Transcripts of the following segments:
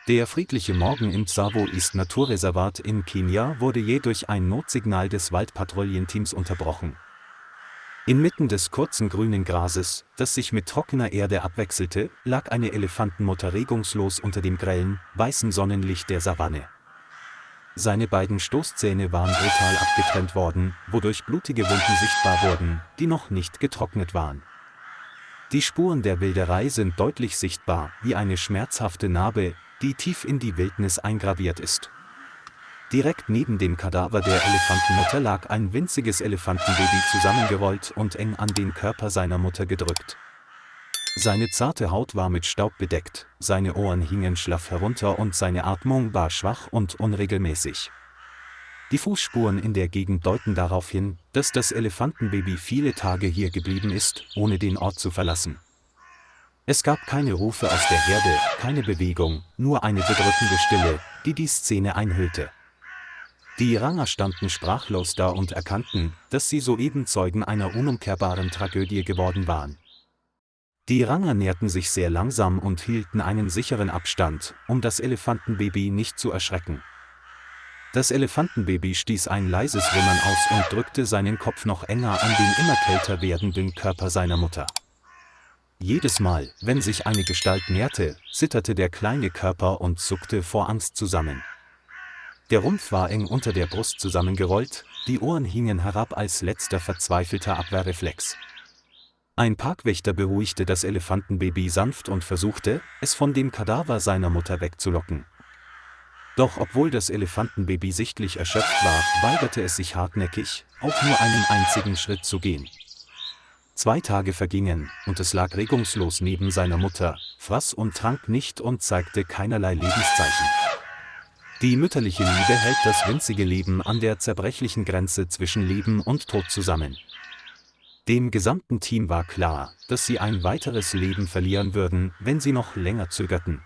Der friedliche Morgen im Tsavo East Naturreservat in Kenia wurde je durch ein Notsignal des Waldpatrouillenteams unterbrochen. Inmitten des kurzen grünen Grases, das sich mit trockener Erde abwechselte, lag eine Elefantenmutter regungslos unter dem grellen, weißen Sonnenlicht der Savanne. Seine beiden Stoßzähne waren brutal abgetrennt worden, wodurch blutige Wunden sichtbar wurden, die noch nicht getrocknet waren. Die Spuren der Wilderei sind deutlich sichtbar, wie eine schmerzhafte Narbe, die tief in die Wildnis eingraviert ist. Direkt neben dem Kadaver der Elefantenmutter lag ein winziges Elefantenbaby zusammengerollt und eng an den Körper seiner Mutter gedrückt. Seine zarte Haut war mit Staub bedeckt, seine Ohren hingen schlaff herunter und seine Atmung war schwach und unregelmäßig. Die Fußspuren in der Gegend deuten darauf hin, dass das Elefantenbaby viele Tage hier geblieben ist, ohne den Ort zu verlassen. Es gab keine Rufe aus der Herde, keine Bewegung, nur eine bedrückende Stille, die die Szene einhüllte. Die Ranger standen sprachlos da und erkannten, dass sie soeben Zeugen einer unumkehrbaren Tragödie geworden waren. Die Ranger näherten sich sehr langsam und hielten einen sicheren Abstand, um das Elefantenbaby nicht zu erschrecken. Das Elefantenbaby stieß ein leises Wimmern aus und drückte seinen Kopf noch enger an den immer kälter werdenden Körper seiner Mutter. Jedes Mal, wenn sich eine Gestalt näherte, zitterte der kleine Körper und zuckte vor Angst zusammen. Der Rumpf war eng unter der Brust zusammengerollt, die Ohren hingen herab als letzter verzweifelter Abwehrreflex. Ein Parkwächter beruhigte das Elefantenbaby sanft und versuchte, es von dem Kadaver seiner Mutter wegzulocken. Doch obwohl das Elefantenbaby sichtlich erschöpft war, weigerte es sich hartnäckig, auch nur einen einzigen Schritt zu gehen. 2 Tage vergingen, und es lag regungslos neben seiner Mutter, fraß und trank nicht und zeigte keinerlei Lebenszeichen. Die mütterliche Liebe hält das winzige Leben an der zerbrechlichen Grenze zwischen Leben und Tod zusammen. Dem gesamten Team war klar, dass sie ein weiteres Leben verlieren würden, wenn sie noch länger zögerten.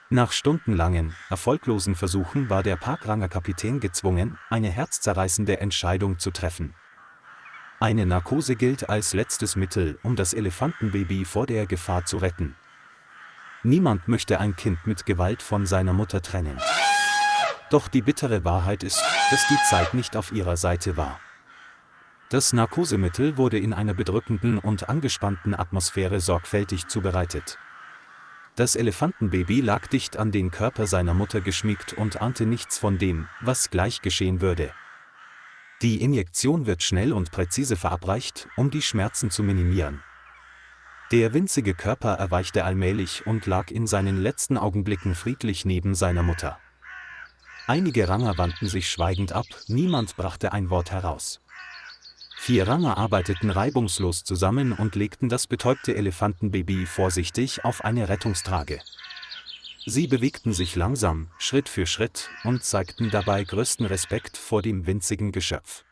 Nach stundenlangen, erfolglosen Versuchen war der Parkranger-Kapitän gezwungen, eine herzzerreißende Entscheidung zu treffen. Eine Narkose gilt als letztes Mittel, um das Elefantenbaby vor der Gefahr zu retten. Niemand möchte ein Kind mit Gewalt von seiner Mutter trennen. Doch die bittere Wahrheit ist, dass die Zeit nicht auf ihrer Seite war. Das Narkosemittel wurde in einer bedrückenden und angespannten Atmosphäre sorgfältig zubereitet. Das Elefantenbaby lag dicht an den Körper seiner Mutter geschmiegt und ahnte nichts von dem, was gleich geschehen würde. Die Injektion wird schnell und präzise verabreicht, um die Schmerzen zu minimieren. Der winzige Körper erweichte allmählich und lag in seinen letzten Augenblicken friedlich neben seiner Mutter. Einige Ranger wandten sich schweigend ab, niemand brachte ein Wort heraus. 4 Ranger arbeiteten reibungslos zusammen und legten das betäubte Elefantenbaby vorsichtig auf eine Rettungstrage. Sie bewegten sich langsam, Schritt für Schritt, und zeigten dabei größten Respekt vor dem winzigen Geschöpf.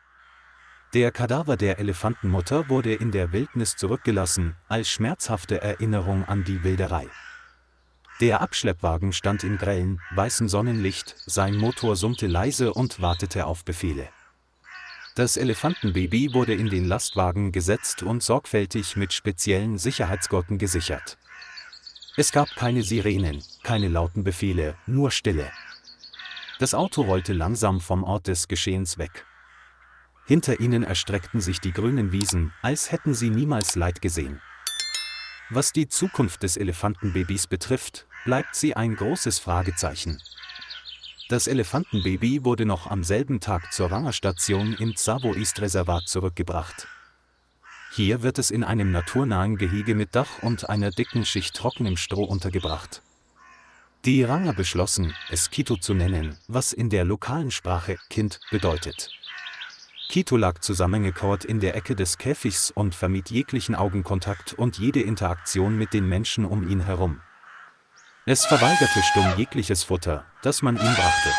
Der Kadaver der Elefantenmutter wurde in der Wildnis zurückgelassen, als schmerzhafte Erinnerung an die Wilderei. Der Abschleppwagen stand im grellen, weißen Sonnenlicht, sein Motor summte leise und wartete auf Befehle. Das Elefantenbaby wurde in den Lastwagen gesetzt und sorgfältig mit speziellen Sicherheitsgurten gesichert. Es gab keine Sirenen, keine lauten Befehle, nur Stille. Das Auto rollte langsam vom Ort des Geschehens weg. Hinter ihnen erstreckten sich die grünen Wiesen, als hätten sie niemals Leid gesehen. Was die Zukunft des Elefantenbabys betrifft, bleibt sie ein großes Fragezeichen. Das Elefantenbaby wurde noch am selben Tag zur Rangerstation im Tsavo East Reservat zurückgebracht. Hier wird es in einem naturnahen Gehege mit Dach und einer dicken Schicht trockenem Stroh untergebracht. Die Ranger beschlossen, es Kito zu nennen, was in der lokalen Sprache Kind bedeutet. Kito lag zusammengekauert in der Ecke des Käfigs und vermied jeglichen Augenkontakt und jede Interaktion mit den Menschen um ihn herum. Es verweigerte stumm jegliches Futter, das man ihm brachte.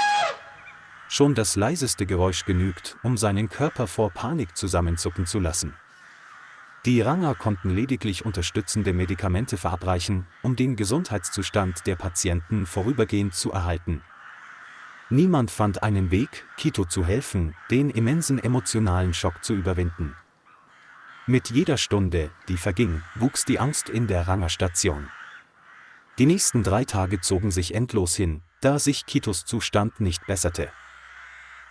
Schon das leiseste Geräusch genügt, um seinen Körper vor Panik zusammenzucken zu lassen. Die Ranger konnten lediglich unterstützende Medikamente verabreichen, um den Gesundheitszustand der Patienten vorübergehend zu erhalten. Niemand fand einen Weg, Kito zu helfen, den immensen emotionalen Schock zu überwinden. Mit jeder Stunde, die verging, wuchs die Angst in der Rangerstation. Die nächsten 3 Tage zogen sich endlos hin, da sich Kitos Zustand nicht besserte.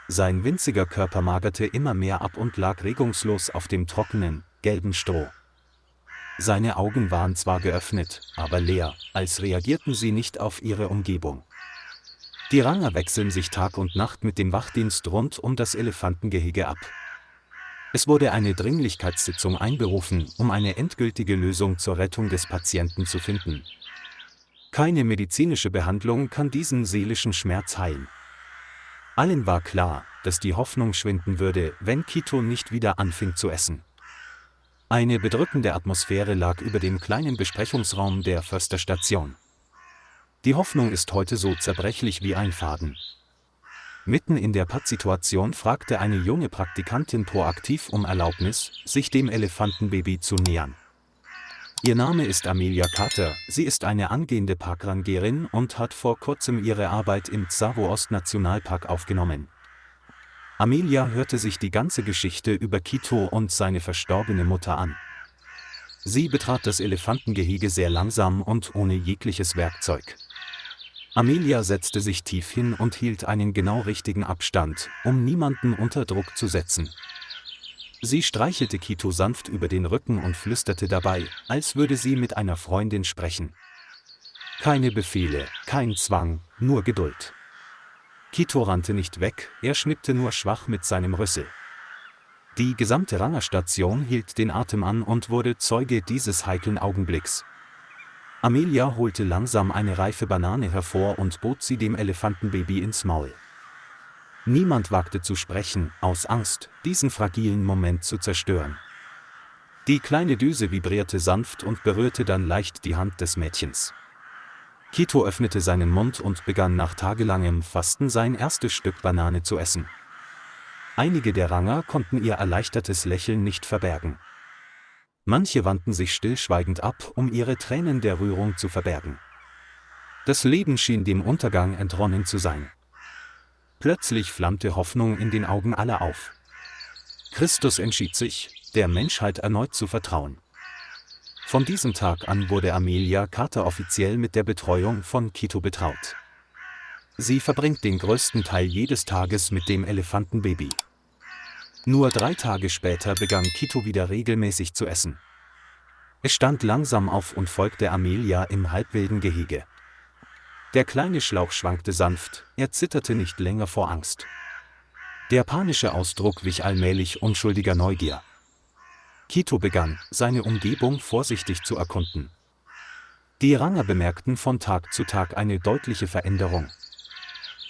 Sein winziger Körper magerte immer mehr ab und lag regungslos auf dem trockenen, gelben Stroh. Seine Augen waren zwar geöffnet, aber leer, als reagierten sie nicht auf ihre Umgebung. Die Ranger wechseln sich Tag und Nacht mit dem Wachdienst rund um das Elefantengehege ab. Es wurde eine Dringlichkeitssitzung einberufen, um eine endgültige Lösung zur Rettung des Patienten zu finden. Keine medizinische Behandlung kann diesen seelischen Schmerz heilen. Allen war klar, dass die Hoffnung schwinden würde, wenn Kito nicht wieder anfing zu essen. Eine bedrückende Atmosphäre lag über dem kleinen Besprechungsraum der Försterstation. Die Hoffnung ist heute so zerbrechlich wie ein Faden. Mitten in der Pattsituation fragte eine junge Praktikantin proaktiv um Erlaubnis, sich dem Elefantenbaby zu nähern. Ihr Name ist Amelia Carter, sie ist eine angehende Parkrangerin und hat vor kurzem ihre Arbeit im Tsavo-Ost-Nationalpark aufgenommen. Amelia hörte sich die ganze Geschichte über Kito und seine verstorbene Mutter an. Sie betrat das Elefantengehege sehr langsam und ohne jegliches Werkzeug. Amelia setzte sich tief hin und hielt einen genau richtigen Abstand, um niemanden unter Druck zu setzen. Sie streichelte Kito sanft über den Rücken und flüsterte dabei, als würde sie mit einer Freundin sprechen. Keine Befehle, kein Zwang, nur Geduld. Kito rannte nicht weg, er schnippte nur schwach mit seinem Rüssel. Die gesamte Rangerstation hielt den Atem an und wurde Zeuge dieses heiklen Augenblicks. Amelia holte langsam eine reife Banane hervor und bot sie dem Elefantenbaby ins Maul. Niemand wagte zu sprechen, aus Angst, diesen fragilen Moment zu zerstören. Die kleine Düse vibrierte sanft und berührte dann leicht die Hand des Mädchens. Kito öffnete seinen Mund und begann nach tagelangem Fasten sein erstes Stück Banane zu essen. Einige der Ranger konnten ihr erleichtertes Lächeln nicht verbergen. Manche wandten sich stillschweigend ab, um ihre Tränen der Rührung zu verbergen. Das Leben schien dem Untergang entronnen zu sein. Plötzlich flammte Hoffnung in den Augen aller auf. Christus entschied sich, der Menschheit erneut zu vertrauen. Von diesem Tag an wurde Amelia Carter offiziell mit der Betreuung von Kito betraut. Sie verbringt den größten Teil jedes Tages mit dem Elefantenbaby. Nur 3 Tage später begann Kito wieder regelmäßig zu essen. Es stand langsam auf und folgte Amelia im halbwilden Gehege. Der kleine Schlauch schwankte sanft, er zitterte nicht länger vor Angst. Der panische Ausdruck wich allmählich unschuldiger Neugier. Kito begann, seine Umgebung vorsichtig zu erkunden. Die Ranger bemerkten von Tag zu Tag eine deutliche Veränderung.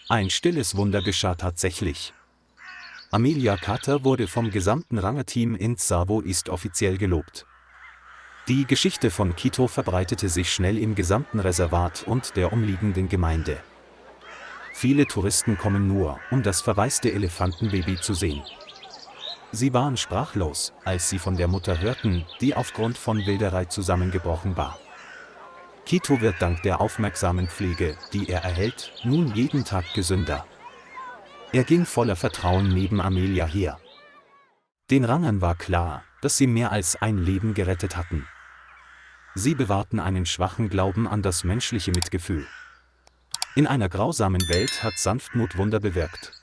Ein stilles Wunder geschah tatsächlich. Amelia Carter wurde vom gesamten Rangerteam in Tsavo East offiziell gelobt. Die Geschichte von Kito verbreitete sich schnell im gesamten Reservat und der umliegenden Gemeinde. Viele Touristen kommen nur, um das verwaiste Elefantenbaby zu sehen. Sie waren sprachlos, als sie von der Mutter hörten, die aufgrund von Wilderei zusammengebrochen war. Kito wird dank der aufmerksamen Pflege, die er erhält, nun jeden Tag gesünder. Er ging voller Vertrauen neben Amelia her. Den Rangern war klar, dass sie mehr als ein Leben gerettet hatten. Sie bewahrten einen schwachen Glauben an das menschliche Mitgefühl. In einer grausamen Welt hat Sanftmut Wunder bewirkt.